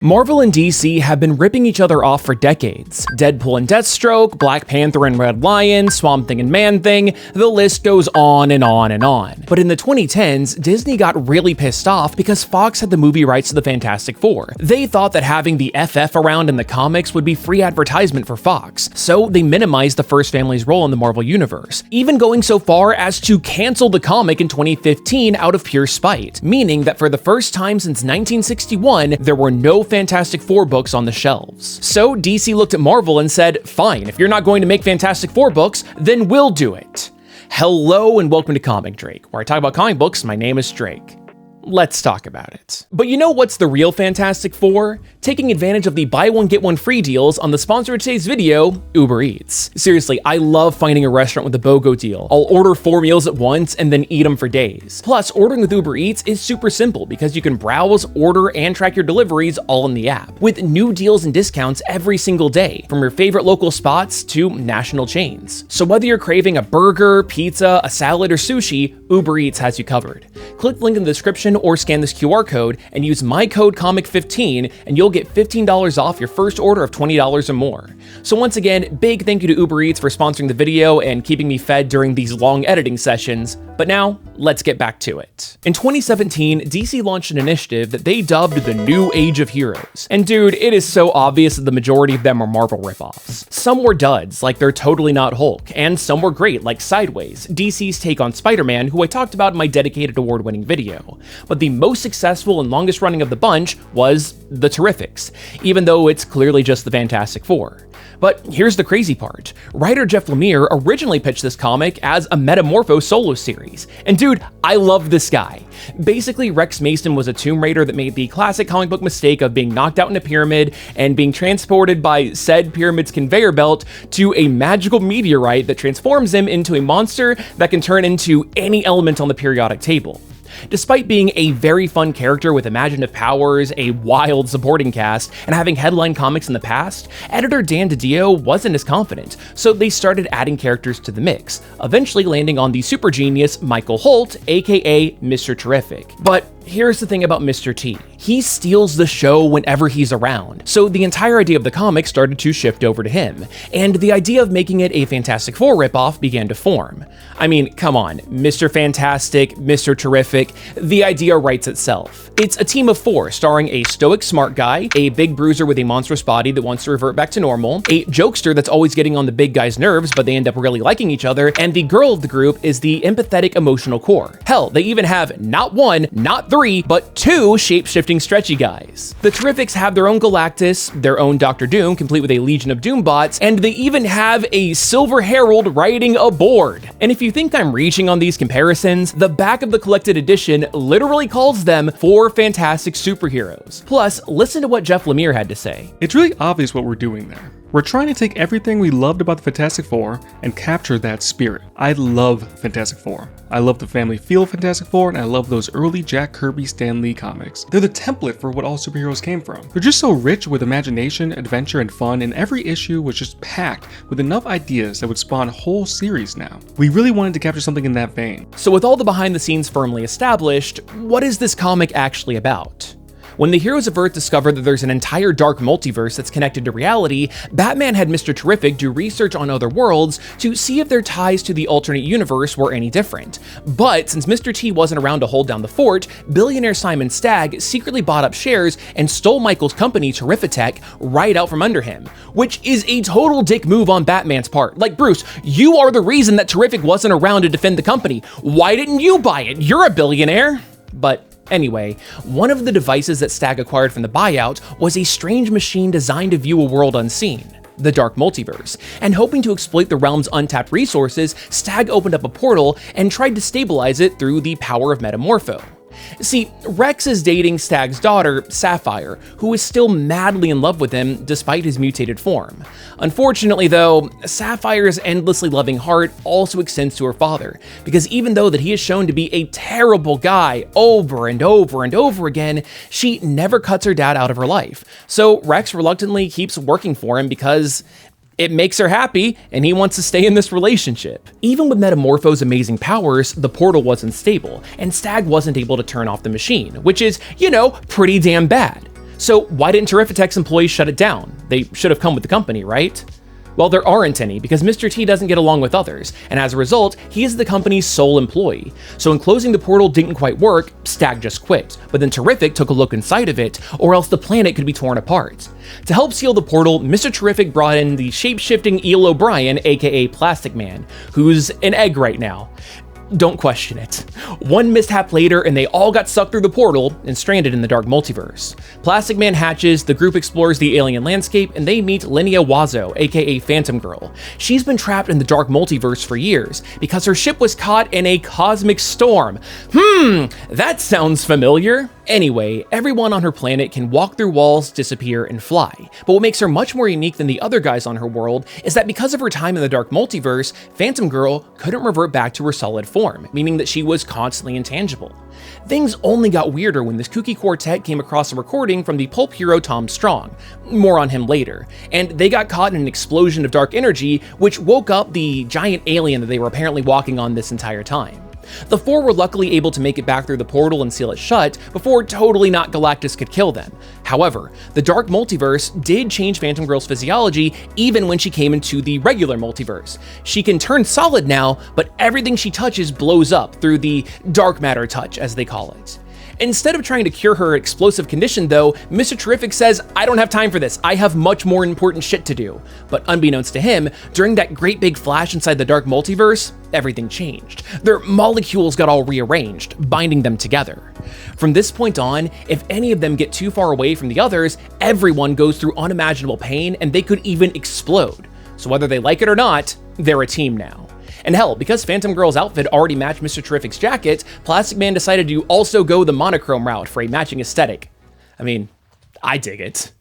Marvel and DC have been ripping each other off for decades. Deadpool and Deathstroke, Black Panther and Red Lion, Swamp Thing and Man-Thing, the list goes on and on and on. But in the 2010s, Disney got really pissed off because Fox had the movie rights to the Fantastic Four. They thought that having the FF around in the comics would be free advertisement for Fox, so they minimized the first family's role in the Marvel Universe, even going so far as to cancel the comic in 2015 out of pure spite, meaning that for the first time since 1961, there were no Fantastic Four books on the shelves. So DC looked at Marvel and said, fine, if you're not going to make Fantastic Four books, then we'll do it. Hello and welcome to Comic Drake, where I talk about comic books. My name is Drake. Let's talk about it. But you know what's the real Fantastic Four? Taking advantage of the buy one get one free deals on the sponsor of today's video, Uber Eats. Seriously, I love finding a restaurant with a BOGO deal. I'll order 4 meals at once and then eat them for days. Plus, ordering with Uber Eats is super simple because you can browse, order, and track your deliveries all in the app, with new deals and discounts every single day, from your favorite local spots to national chains. So whether you're craving a burger, pizza, a salad, or sushi, Uber Eats has you covered. Click the link in the description or scan this QR code and use my code COMIC15 and you'll get $15 off your first order of $20 or more. So once again, big thank you to Uber Eats for sponsoring the video and keeping me fed during these long editing sessions. But now, let's get back to it. In 2017, DC launched an initiative that they dubbed the New Age of Heroes. And dude, it is so obvious that the majority of them are Marvel ripoffs. Some were duds, like they're totally not Hulk, and some were great, like Sideways, DC's take on Spider-Man, who I talked about in my dedicated award-winning video. But the most successful and longest running of the bunch was the Terrifics, even though it's clearly just the Fantastic Four. But here's the crazy part. Writer Jeff Lemire originally pitched this comic as a Metamorpho solo series. And dude, I love this guy. Basically, Rex Mason was a Tomb Raider that made the classic comic book mistake of being knocked out in a pyramid and being transported by said pyramid's conveyor belt to a magical meteorite that transforms him into a monster that can turn into any element on the periodic table. Despite being a very fun character with imaginative powers, a wild supporting cast, and having headline comics in the past, editor Dan DiDio wasn't as confident, so they started adding characters to the mix, eventually landing on the super genius Michael Holt, aka Mr. Terrific. But here's the thing about Mr. T. He steals the show whenever he's around, so the entire idea of the comic started to shift over to him, and the idea of making it a Fantastic Four ripoff began to form. I mean, come on, Mr. Fantastic, Mr. Terrific, the idea writes itself. It's a team of 4 starring a stoic smart guy, a big bruiser with a monstrous body that wants to revert back to normal, a jokester that's always getting on the big guy's nerves but they end up really liking each other, and the girl of the group is the empathetic emotional core. Hell, they even have not 1, not 3, but 2 shape-shifting stretchy guys. The Terrifics have their own Galactus, their own Dr. Doom, complete with a legion of Doom bots, and they even have a Silver Herald riding a board. And if you think I'm reaching on these comparisons, the back of the collected edition literally calls them 4 fantastic superheroes. Plus, listen to what Jeff Lemire had to say. It's really obvious what we're doing there. We're trying to take everything we loved about the Fantastic Four and capture that spirit. I love Fantastic Four. I love the family feel of Fantastic Four, and I love those early Jack Kirby Stan Lee comics. They're the template for what all superheroes came from. They're just so rich with imagination, adventure, and fun, and every issue was just packed with enough ideas that would spawn whole series now. We really wanted to capture something in that vein. So with all the behind the scenes firmly established, what is this comic actually about? When the heroes of Earth discovered that there's an entire dark multiverse that's connected to reality, Batman had Mr. Terrific do research on other worlds to see if their ties to the alternate universe were any different. But since Mr. T wasn't around to hold down the fort, billionaire Simon Stagg secretly bought up shares and stole Michael's company, Terrifitech, right out from under him, which is a total dick move on Batman's part. Like, Bruce, you are the reason that Terrific wasn't around to defend the company. Why didn't you buy it? You're a billionaire. But anyway, one of the devices that Stagg acquired from the buyout was a strange machine designed to view a world unseen, the Dark Multiverse, and hoping to exploit the realm's untapped resources, Stagg opened up a portal and tried to stabilize it through the power of Metamorpho. See, Rex is dating Stagg's daughter, Sapphire, who is still madly in love with him despite his mutated form. Unfortunately though, Sapphire's endlessly loving heart also extends to her father, because even though that he is shown to be a terrible guy over and over and over again, she never cuts her dad out of her life. So Rex reluctantly keeps working for him because it makes her happy, and he wants to stay in this relationship. Even with Metamorpho's amazing powers, the portal wasn't stable, and Stagg wasn't able to turn off the machine, which is, you know, pretty damn bad. So why didn't Terrifictech's employees shut it down? They should have come with the company, right? Well, there aren't any, because Mr. T doesn't get along with others, and as a result, he is the company's sole employee. So in closing the portal didn't quite work, Stag just quit, but then Terrific took a look inside of it, or else the planet could be torn apart. To help seal the portal, Mr. Terrific brought in the shape-shifting Eel O'Brien, aka Plastic Man, who's an egg right now. Don't question it. One mishap later, and they all got sucked through the portal and stranded in the dark multiverse. Plastic Man hatches, the group explores the alien landscape, and they meet Linnea Wazo, aka Phantom Girl. She's been trapped in the dark multiverse for years because her ship was caught in a cosmic storm. That sounds familiar. Anyway, everyone on her planet can walk through walls, disappear, and fly. But what makes her much more unique than the other guys on her world is that because of her time in the dark multiverse, Phantom Girl couldn't revert back to her solid form, meaning that she was constantly intangible. Things only got weirder when this kooky quartet came across a recording from the pulp hero Tom Strong. More on him later. And they got caught in an explosion of dark energy, which woke up the giant alien that they were apparently walking on this entire time. The four were luckily able to make it back through the portal and seal it shut before totally not Galactus could kill them. However, the dark multiverse did change Phantom Girl's physiology even when she came into the regular multiverse. She can turn solid now, but everything she touches blows up through the dark matter touch, as they call it. Instead of trying to cure her explosive condition though, Mr. Terrific says, "I don't have time for this, I have much more important shit to do." But unbeknownst to him, during that great big flash inside the dark multiverse, everything changed. Their molecules got all rearranged, binding them together. From this point on, if any of them get too far away from the others, everyone goes through unimaginable pain and they could even explode. So whether they like it or not, they're a team now. And hell, because Phantom Girl's outfit already matched Mr. Terrific's jacket, Plastic Man decided to also go the monochrome route for a matching aesthetic. I mean, I dig it.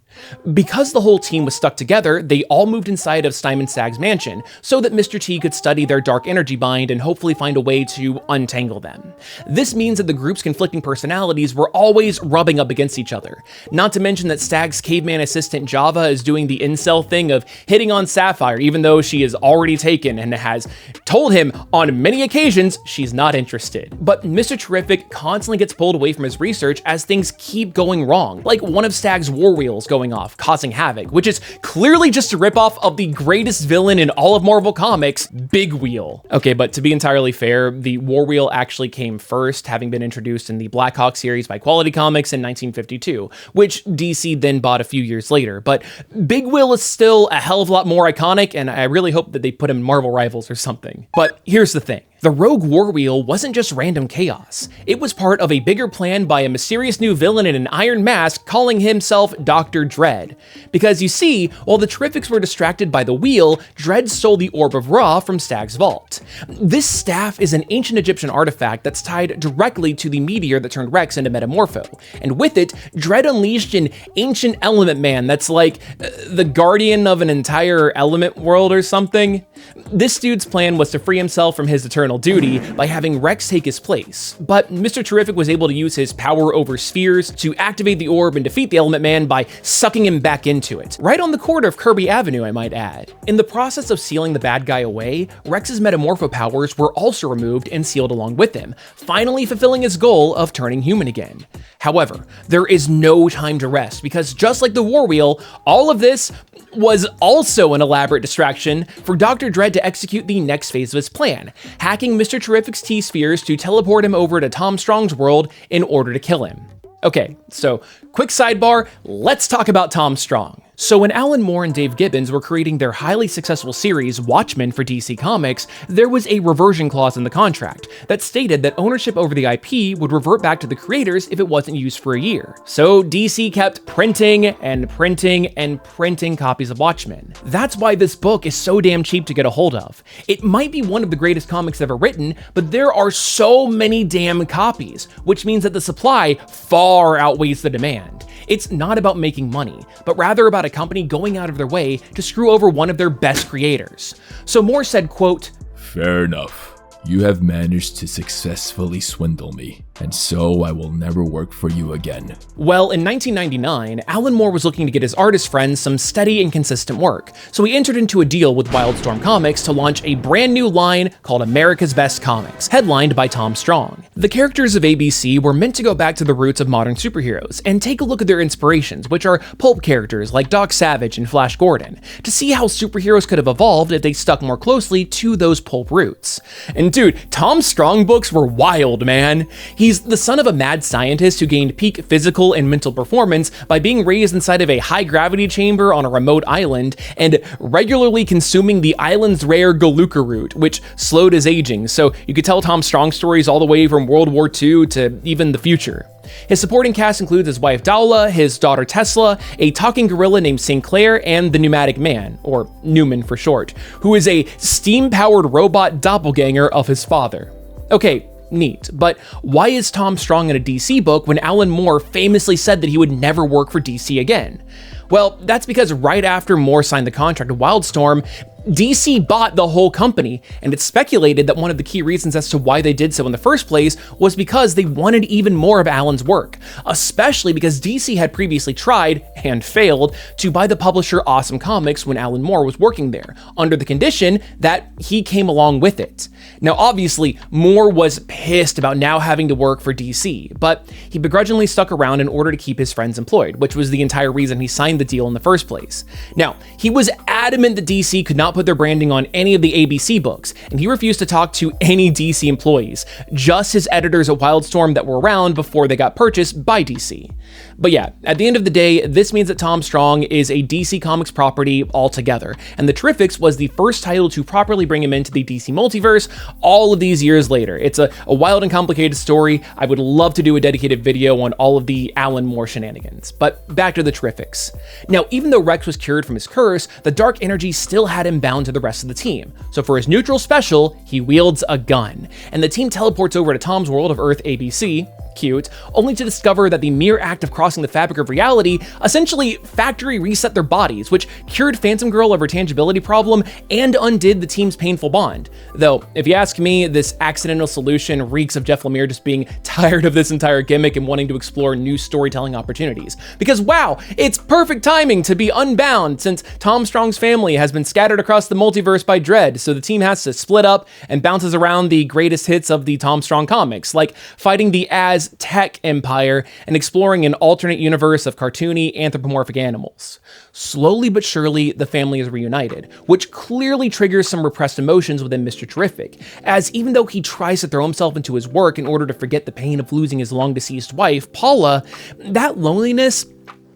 Because the whole team was stuck together, they all moved inside of Steinman Stag's mansion, so that Mr. T could study their dark energy bind and hopefully find a way to untangle them. This means that the group's conflicting personalities were always rubbing up against each other. Not to mention that Stag's caveman assistant Java is doing the incel thing of hitting on Sapphire, even though she is already taken and has told him on many occasions she's not interested. But Mr. Terrific constantly gets pulled away from his research as things keep going wrong, like one of Stag's war wheels going off, causing havoc, which is clearly just a ripoff of the greatest villain in all of Marvel Comics, Big Wheel. Okay, but to be entirely fair, the War Wheel actually came first, having been introduced in the Black Hawk series by Quality Comics in 1952, which DC then bought a few years later. But Big Wheel is still a hell of a lot more iconic, and I really hope that they put him in Marvel Rivals or something. But here's the thing. The rogue war wheel wasn't just random chaos. It was part of a bigger plan by a mysterious new villain in an iron mask calling himself Dr. Dread. Because you see, while the Terrifics were distracted by the wheel, Dread stole the Orb of Ra from Stag's vault. This staff is an ancient Egyptian artifact that's tied directly to the meteor that turned Rex into Metamorpho. And with it, Dread unleashed an ancient element man that's like the guardian of an entire element world or something. This dude's plan was to free himself from his eternal duty by having Rex take his place, but Mr. Terrific was able to use his power over spheres to activate the orb and defeat the Element Man by sucking him back into it, right on the corner of Kirby Avenue, I might add. In the process of sealing the bad guy away, Rex's Metamorpho powers were also removed and sealed along with him, finally fulfilling his goal of turning human again. However, there is no time to rest, because just like the War Wheel, all of this was also an elaborate distraction for Dr. Dread to execute the next phase of his plan, hacking Mr. Terrific's T-spheres to teleport him over to Tom Strong's world in order to kill him. Okay, so quick sidebar, let's talk about Tom Strong. So when Alan Moore and Dave Gibbons were creating their highly successful series Watchmen for DC Comics, there was a reversion clause in the contract that stated that ownership over the IP would revert back to the creators if it wasn't used for a year. So DC kept printing and printing and printing copies of Watchmen. That's why this book is so damn cheap to get a hold of. It might be one of the greatest comics ever written, but there are so many damn copies, which means that the supply far outweighs the demand. It's not about making money, but rather about a company going out of their way to screw over one of their best creators. So Moore said, quote, "Fair enough. You have managed to successfully swindle me. and so I will never work for you again. Well, in 1999, Alan Moore was looking to get his artist friends some steady and consistent work, so he entered into a deal with Wildstorm Comics to launch a brand new line called America's Best Comics, headlined by Tom Strong. The characters of ABC were meant to go back to the roots of modern superheroes and take a look at their inspirations, which are pulp characters like Doc Savage and Flash Gordon, to see how superheroes could have evolved if they stuck more closely to those pulp roots. And dude, Tom Strong books were wild, man. He's the son of a mad scientist who gained peak physical and mental performance by being raised inside of a high-gravity chamber on a remote island and regularly consuming the island's rare Galuka root, which slowed his aging, so you could tell Tom Strong stories all the way from World War II to even the future. His supporting cast includes his wife Daula, his daughter Tesla, a talking gorilla named St. Clair, and the Pneumatic Man, or Newman for short, who is a steam-powered robot doppelganger of his father. Okay, neat, but why is Tom Strong in a DC book when Alan Moore famously said that he would never work for DC again? Well, that's because right after Moore signed the contract with Wildstorm, DC bought the whole company, and it's speculated that one of the key reasons as to why they did so in the first place was because they wanted even more of Alan's work, especially because DC had previously tried, and failed, to buy the publisher Awesome Comics when Alan Moore was working there, under the condition that he came along with it. Now obviously, Moore was pissed about now having to work for DC, but he begrudgingly stuck around in order to keep his friends employed, which was the entire reason he signed the deal in the first place. Now, he was adamant that DC could not put their branding on any of the ABC books, and he refused to talk to any DC employees, just his editors at Wildstorm that were around before they got purchased by DC. But yeah, at the end of the day, this means that Tom Strong is a DC Comics property altogether, and the Terrifics was the first title to properly bring him into the DC multiverse all of these years later. It's a wild and complicated story. I would love to do a dedicated video on all of the Alan Moore shenanigans, but back to the Terrifics. Now, even though Rex was cured from his curse, the dark energy still had him bound to the rest of the team. So for his neutral special, he wields a gun, and the team teleports over to Tom's world of Earth ABC, cute, only to discover that the mere act of crossing the fabric of reality essentially factory reset their bodies, which cured Phantom Girl of her tangibility problem and undid the team's painful bond. Though, if you ask me, this accidental solution reeks of Jeff Lemire just being tired of this entire gimmick and wanting to explore new storytelling opportunities. Because wow, it's perfect timing to be unbound since Tom Strong's family has been scattered across the multiverse by Dread, so the team has to split up and bounces around the greatest hits of the Tom Strong comics, like fighting the Aztec Empire and exploring an alternate universe of cartoony anthropomorphic animals. Slowly but surely, the family is reunited, which clearly triggers some repressed emotions within Mr. Terrific, as even though he tries to throw himself into his work in order to forget the pain of losing his long-deceased wife, Paula, that loneliness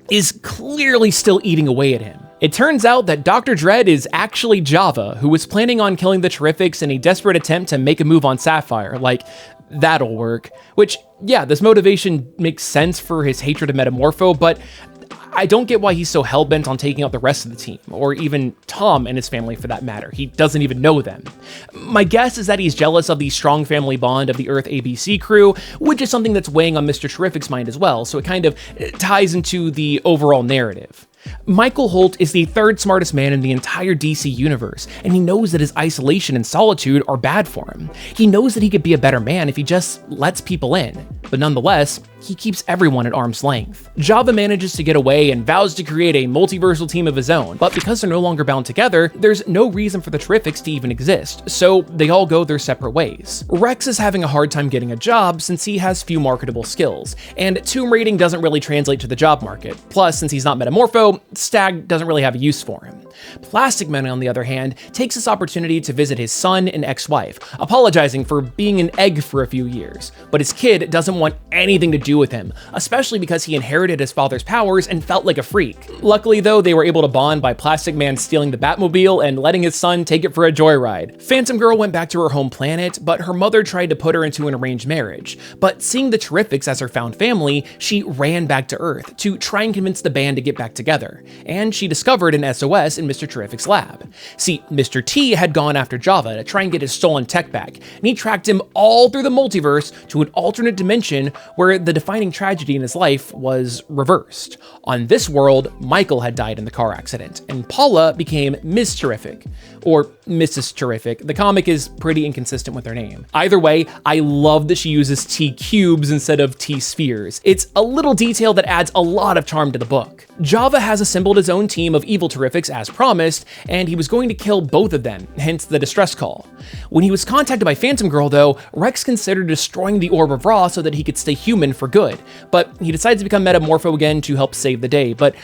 is clearly still eating away at him. It turns out that Dr. Dread is actually Java, who was planning on killing the Terrifics in a desperate attempt to make a move on Sapphire, like, that'll work. Which, yeah, this motivation makes sense for his hatred of Metamorpho, but I don't get why he's so hell-bent on taking out the rest of the team, or even Tom and his family for that matter. He doesn't even know them. My guess is that he's jealous of the strong family bond of the Earth ABC crew, which is something that's weighing on Mr. Terrific's mind as well, so it kind of ties into the overall narrative. Michael Holt is the third smartest man in the entire DC universe, and he knows that his isolation and solitude are bad for him. He knows that he could be a better man if he just lets people in, but nonetheless, he keeps everyone at arm's length. Java manages to get away and vows to create a multiversal team of his own, but because they're no longer bound together, there's no reason for the Terrifics to even exist, so they all go their separate ways. Rex is having a hard time getting a job since he has few marketable skills, and tomb raiding doesn't really translate to the job market. Plus, since he's not Metamorpho, Stag doesn't really have a use for him. Plastic Man, on the other hand, takes this opportunity to visit his son and ex-wife, apologizing for being an egg for a few years, but his kid doesn't want anything to do with him, especially because he inherited his father's powers and felt like a freak. Luckily though, they were able to bond by Plastic Man stealing the Batmobile and letting his son take it for a joyride. Phantom Girl went back to her home planet, but her mother tried to put her into an arranged marriage. But seeing the Terrifics as her found family, she ran back to Earth to try and convince the band to get back together, and she discovered an SOS in Mr. Terrific's lab. See, Mr. T had gone after Java to try and get his stolen tech back, and he tracked him all through the multiverse to an alternate dimension where the defining tragedy in his life was reversed. On this world, Michael had died in the car accident, and Paula became Ms. Terrific. Or Mrs. Terrific. The comic is pretty inconsistent with her name. Either way, I love that she uses T-cubes instead of T-spheres. It's a little detail that adds a lot of charm to the book. Java has assembled his own team of evil Terrifics as promised, and he was going to kill both of them, hence the distress call. When he was contacted by Phantom Girl though, Rex considered destroying the Orb of Ra so that he could stay human for good, but he decides to become Metamorpho again to help save the day. But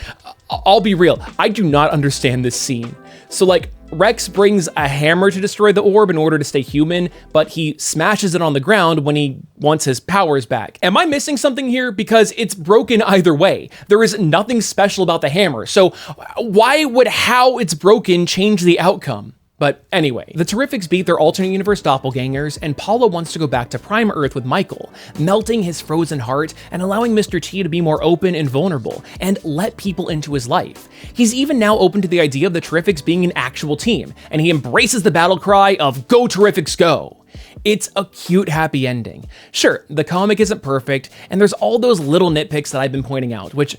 I'll be real, I do not understand this scene. So like, Rex brings a hammer to destroy the orb in order to stay human, but he smashes it on the ground when he wants his powers back. Am I missing something here? Because it's broken either way. There is nothing special about the hammer, so why would how it's broken change the outcome? But anyway, the Terrifics beat their alternate universe doppelgangers, and Paula wants to go back to Prime Earth with Michael, melting his frozen heart and allowing Mr. T to be more open and vulnerable, and let people into his life. He's even now open to the idea of the Terrifics being an actual team, and he embraces the battle cry of "Go Terrifics Go!" It's a cute, happy ending. Sure, the comic isn't perfect, and there's all those little nitpicks that I've been pointing out, which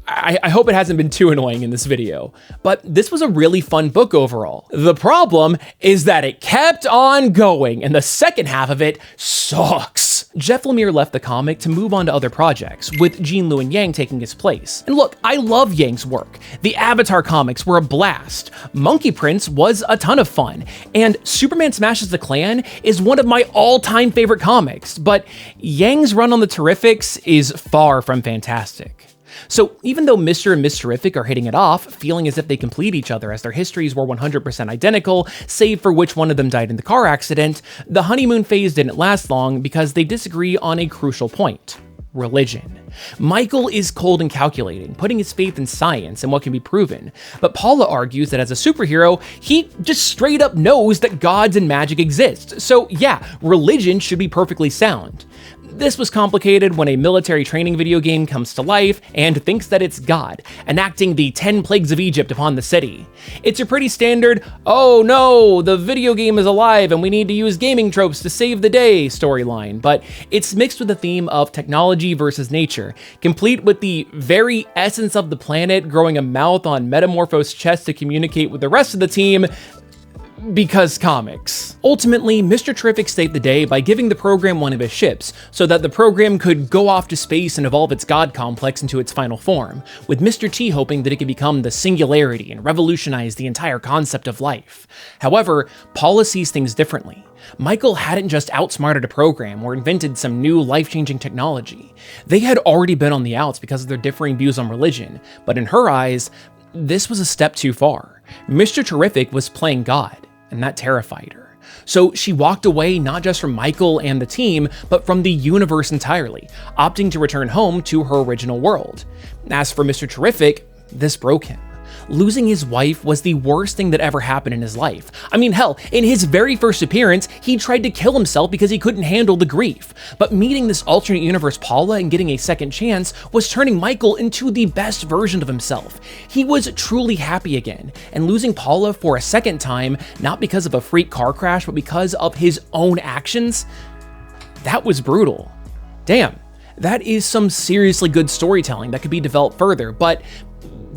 I hope it hasn't been too annoying in this video, but this was a really fun book overall. The problem is that it kept on going, and the second half of it sucks. Jeff Lemire left the comic to move on to other projects, with Gene Luen Yang taking his place. And look, I love Yang's work. The Avatar comics were a blast. Monkey Prince was a ton of fun, and Superman Smashes the Klan is one of my all-time favorite comics, but Yang's run on the Terrifics is far from fantastic. So even though Mr. and Miss Terrific are hitting it off, feeling as if they complete each other as their histories were 100% identical, save for which one of them died in the car accident, the honeymoon phase didn't last long because they disagree on a crucial point: religion. Michael is cold and calculating, putting his faith in science and what can be proven, but Paula argues that as a superhero, he just straight up knows that gods and magic exist, so yeah, religion should be perfectly sound. This was complicated when a military training video game comes to life and thinks that it's God, enacting the 10 plagues of Egypt upon the city. It's a pretty standard, "Oh no, the video game is alive and we need to use gaming tropes to save the day" storyline, but it's mixed with the theme of technology versus nature, complete with the very essence of the planet growing a mouth on Metamorpho's chest to communicate with the rest of the team, because comics. Ultimately, Mr. Terrific saved the day by giving the program one of his ships, so that the program could go off to space and evolve its god complex into its final form, with Mr. T hoping that it could become the singularity and revolutionize the entire concept of life. However, Paula sees things differently. Michael hadn't just outsmarted a program or invented some new life-changing technology. They had already been on the outs because of their differing views on religion, but in her eyes, this was a step too far. Mr. Terrific was playing God, and that terrified her. So she walked away not just from Michael and the team, but from the universe entirely, opting to return home to her original world. As for Mr. Terrific, this broke him. Losing his wife was the worst thing that ever happened in his life. I mean, hell, in his very first appearance, he tried to kill himself because he couldn't handle the grief. But meeting this alternate universe Paula and getting a second chance was turning Michael into the best version of himself. He was truly happy again, and losing Paula for a second time, not because of a freak car crash, but because of his own actions, that was brutal. Damn, that is some seriously good storytelling that could be developed further, but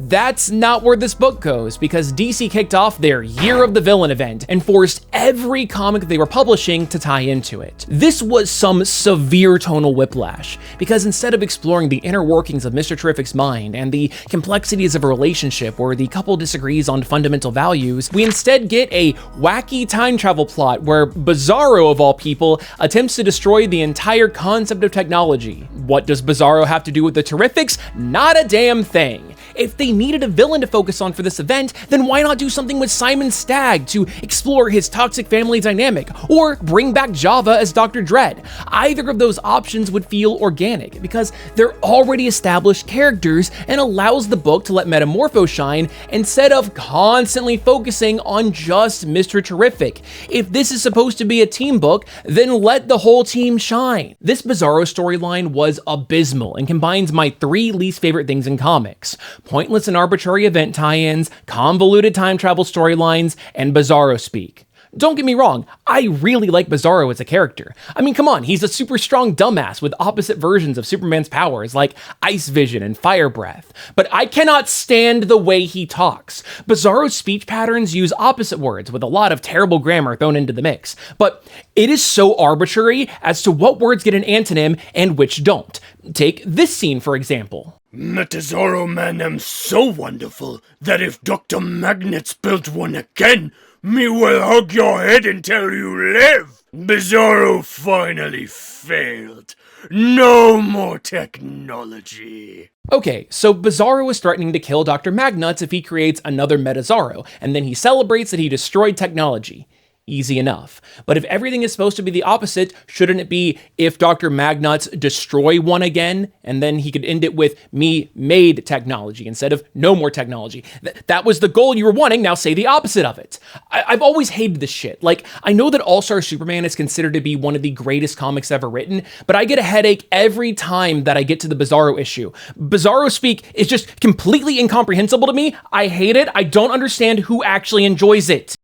that's not where this book goes, because DC kicked off their Year of the Villain event and forced every comic they were publishing to tie into it. This was some severe tonal whiplash, because instead of exploring the inner workings of Mr. Terrific's mind and the complexities of a relationship where the couple disagrees on fundamental values, we instead get a wacky time travel plot where Bizarro, of all people, attempts to destroy the entire concept of technology. What does Bizarro have to do with the Terrifics? Not a damn thing. If they needed a villain to focus on for this event, then why not do something with Simon Stagg to explore his toxic family dynamic, or bring back Java as Dr. Dread? Either of those options would feel organic, because they're already established characters and allows the book to let Metamorpho shine instead of constantly focusing on just Mr. Terrific. If this is supposed to be a team book, then let the whole team shine. This Bizarro storyline was abysmal and combines my 3 least favorite things in comics: pointless and arbitrary event tie-ins, convoluted time travel storylines, and Bizarro speak. Don't get me wrong, I really like Bizarro as a character. I mean, come on, he's a super strong dumbass with opposite versions of Superman's powers like ice vision and fire breath. But I cannot stand the way he talks. Bizarro's speech patterns use opposite words with a lot of terrible grammar thrown into the mix. But it is so arbitrary as to what words get an antonym and which don't. Take this scene, for example. Metazoro man am so wonderful that if Dr. Magnets built one again, me will hug your head until you live. Bizarro finally failed. No more technology. Okay, so Bizarro is threatening to kill Dr. Magnuts if he creates another Metazoro, and then he celebrates that he destroyed technology. Easy enough. But if everything is supposed to be the opposite, shouldn't it be if Dr. Magnuts destroy one again, and then he could end it with me made technology instead of no more technology? That was the goal you were wanting, now say the opposite of it. I've always hated this shit. Like, I know that All-Star Superman is considered to be one of the greatest comics ever written, but I get a headache every time that I get to the Bizarro issue. Bizarro speak is just completely incomprehensible to me. I hate it. I don't understand who actually enjoys it.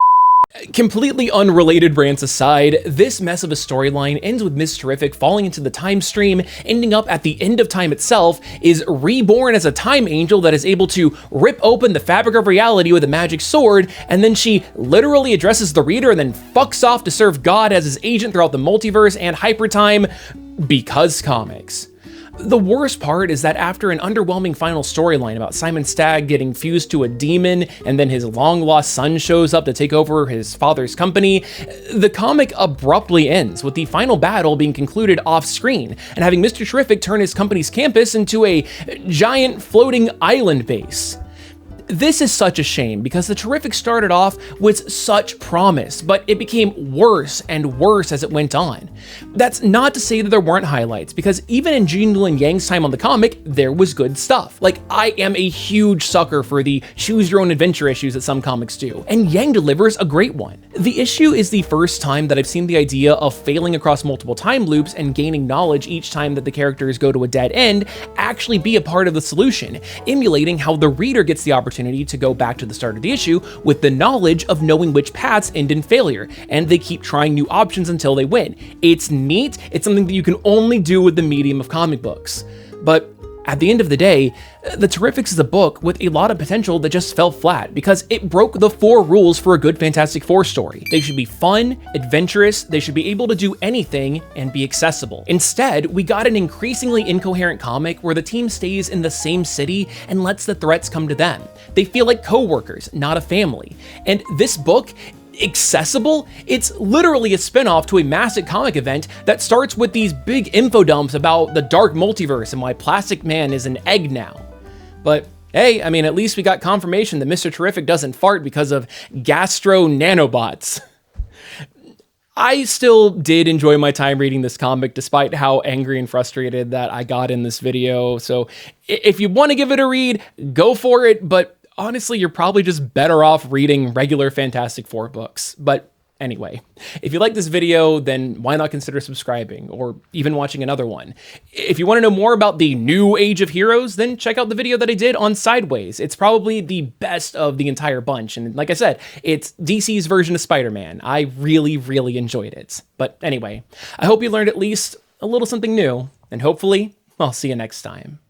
Completely unrelated rants aside, this mess of a storyline ends with Miss Terrific falling into the time stream, ending up at the end of time itself, is reborn as a time angel that is able to rip open the fabric of reality with a magic sword, and then she literally addresses the reader and then fucks off to serve God as his agent throughout the multiverse and hypertime because comics. The worst part is that after an underwhelming final storyline about Simon Stagg getting fused to a demon and then his long-lost son shows up to take over his father's company, the comic abruptly ends with the final battle being concluded off-screen and having Mr. Terrific turn his company's campus into a giant floating island base. This is such a shame because the Terrific started off with such promise, but it became worse and worse as it went on. That's not to say that there weren't highlights, because even in Jingle and Yang's time on the comic, there was good stuff. Like, I am a huge sucker for the choose your own adventure issues that some comics do, and Yang delivers a great one. The issue is the first time that I've seen the idea of failing across multiple time loops and gaining knowledge each time that the characters go to a dead end actually be a part of the solution, emulating how the reader gets the opportunity to go back to the start of the issue with the knowledge of knowing which paths end in failure, and they keep trying new options until they win. It's neat, it's something that you can only do with the medium of comic books. But at the end of the day, The Terrifics is a book with a lot of potential that just fell flat because it broke the 4 rules for a good Fantastic Four story. They should be fun, adventurous, they should be able to do anything, and be accessible. Instead, we got an increasingly incoherent comic where the team stays in the same city and lets the threats come to them. They feel like co-workers, not a family. And this book, accessible? It's literally a spinoff to a massive comic event that starts with these big info dumps about the dark multiverse and why Plastic Man is an egg now. But hey, I mean, at least we got confirmation that Mr. Terrific doesn't fart because of gastro nanobots. I still did enjoy my time reading this comic despite how angry and frustrated that I got in this video. So if you want to give it a read, go for it, but honestly, you're probably just better off reading regular Fantastic Four books. But anyway, if you like this video, then why not consider subscribing or even watching another one? If you want to know more about the new Age of Heroes, then check out the video that I did on Sideways. It's probably the best of the entire bunch. And like I said, it's DC's version of Spider-Man. I really, really enjoyed it. But anyway, I hope you learned at least a little something new, and hopefully I'll see you next time.